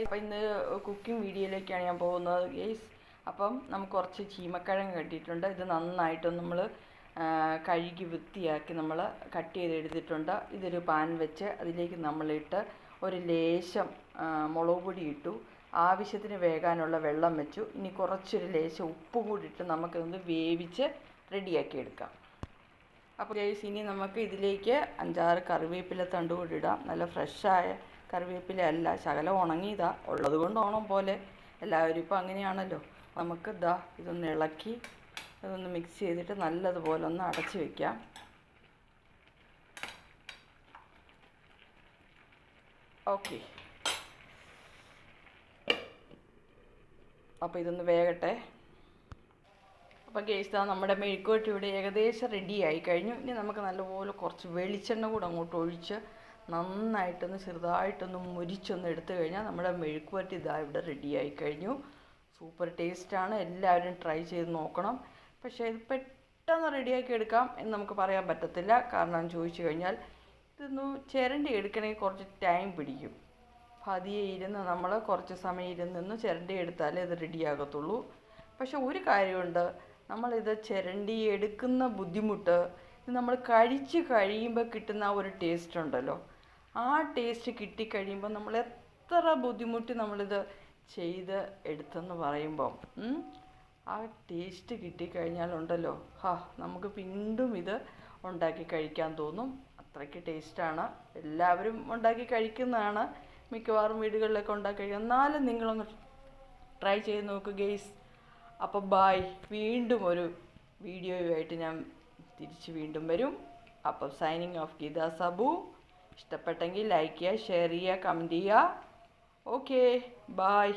അപ്പം ഇന്ന് കുക്കിംഗ് വീഡിയോയിലേക്കാണ് ഞാൻ പോകുന്നത് ഗെയ്സ്. അപ്പം നമുക്ക് കുറച്ച് ചീമക്കിഴങ്ങ് കിട്ടിയിട്ടുണ്ട്. ഇത് നന്നായിട്ട് നമ്മൾ കഴുകി വൃത്തിയാക്കി നമ്മൾ കട്ട് ചെയ്തെടുത്തിട്ടുണ്ട്. ഇതൊരു പാൻ വെച്ച് അതിലേക്ക് നമ്മളിട്ട് ഒരു ലേശം മുളക് പൊടി ഇട്ടു, ആവശ്യത്തിന് വേകാനുള്ള വെള്ളം വെച്ചു. ഇനി കുറച്ചൊരു ലേശം ഉപ്പും കൂടി ഇട്ട് നമുക്കിതൊന്ന് വേവിച്ച് റെഡിയാക്കി എടുക്കാം. അപ്പോൾ ഗെയ്സ്, ഇനി നമുക്ക് ഇതിലേക്ക് 5-6 കറിവേപ്പില തണ്ട് കൂടി ഇടാം. നല്ല ഫ്രഷായ കറിവേപ്പില അല്ല, ശകലം ഉണങ്ങിയതാ, ഉള്ളത് കൊണ്ട് ഓണം പോലെ. എല്ലാവരും ഇപ്പോൾ അങ്ങനെയാണല്ലോ. നമുക്ക് ഇതൊന്ന് ഇളക്കി ഇതൊന്ന് മിക്സ് ചെയ്തിട്ട് നല്ലതുപോലെ ഒന്ന് അടച്ച് വയ്ക്കാം. ഓക്കെ, അപ്പോൾ ഇതൊന്ന് വേകട്ടെ. അപ്പോൾ ഗെയ്സ്, നമ്മുടെ മെഴുക്കുവരട്ടി ഇവിടെ ഏകദേശം റെഡി ആയി കഴിഞ്ഞു. ഇനി നമുക്ക് നല്ലപോലെ കുറച്ച് വെളിച്ചെണ്ണ കൂടെ അങ്ങോട്ട് ഒഴിച്ച് നന്നായിട്ടൊന്ന് ചെറുതായിട്ടൊന്ന് മുരിച്ചൊന്ന് എടുത്തു കഴിഞ്ഞാൽ നമ്മുടെ മെഴുക്കുവരട്ടി ഇവിടെ റെഡിയായി കഴിഞ്ഞു. സൂപ്പർ ടേസ്റ്റാണ്, എല്ലാവരും ട്രൈ ചെയ്ത് നോക്കണം. പക്ഷേ ഇത് പെട്ടെന്ന് റെഡിയാക്കി എടുക്കാം എന്ന് നമുക്ക് പറയാൻ പറ്റത്തില്ല. കാരണം ചോദിച്ചു കഴിഞ്ഞാൽ ഇതൊന്ന് ചിരണ്ടി എടുക്കണമെങ്കിൽ കുറച്ച് ടൈം പിടിക്കും. പതിയെ ഇരുന്ന് നമ്മൾ കുറച്ച് സമയം ഇരുന്ന് ചിരണ്ടി എടുത്താലേ ഇത് റെഡിയാകത്തുള്ളൂ. പക്ഷെ ഒരു കാര്യമുണ്ട്, നമ്മളിത് ചിരണ്ടി എടുക്കുന്ന ബുദ്ധിമുട്ട് ഇത് നമ്മൾ കഴിച്ച് കഴിയുമ്പോൾ കിട്ടുന്ന ആ ഒരു ടേസ്റ്റ് ഉണ്ടല്ലോ, ആ ടേസ്റ്റ് കിട്ടിക്കഴിയുമ്പോൾ നമ്മൾ എത്ര ബുദ്ധിമുട്ടി നമ്മളിത് ചെയ്ത് എടുത്തെന്ന് പറയുമ്പം ആ ടേസ്റ്റ് കിട്ടിക്കഴിഞ്ഞാലുണ്ടല്ലോ, നമുക്ക് വീണ്ടും ഇത് ഉണ്ടാക്കി കഴിക്കാൻ തോന്നും. അത്രയ്ക്ക് ടേസ്റ്റാണ്. എല്ലാവരും ഉണ്ടാക്കി കഴിക്കുന്നതാണ്, മിക്കവാറും വീടുകളിലൊക്കെ ഉണ്ടാക്കി കഴിക്കുക. എന്നാലും നിങ്ങളൊന്ന് ട്രൈ ചെയ്ത് നോക്കുക ഗെയ്സ്. അപ്പോൾ ബായ്, വീണ്ടും ഒരു വീഡിയോയുമായിട്ട് ഞാൻ തിരിച്ച് വീണ്ടും വരും. അപ്പോൾ സൈനിങ് ഓഫ് ഗീത സബു. ഇഷ്ടപ്പെട്ടെങ്കിൽ ലൈക്ക് ചെയ്യുക, ഷെയർ ചെയ്യുക, കമൻറ്റ് ചെയ്യുക. Okay, bye.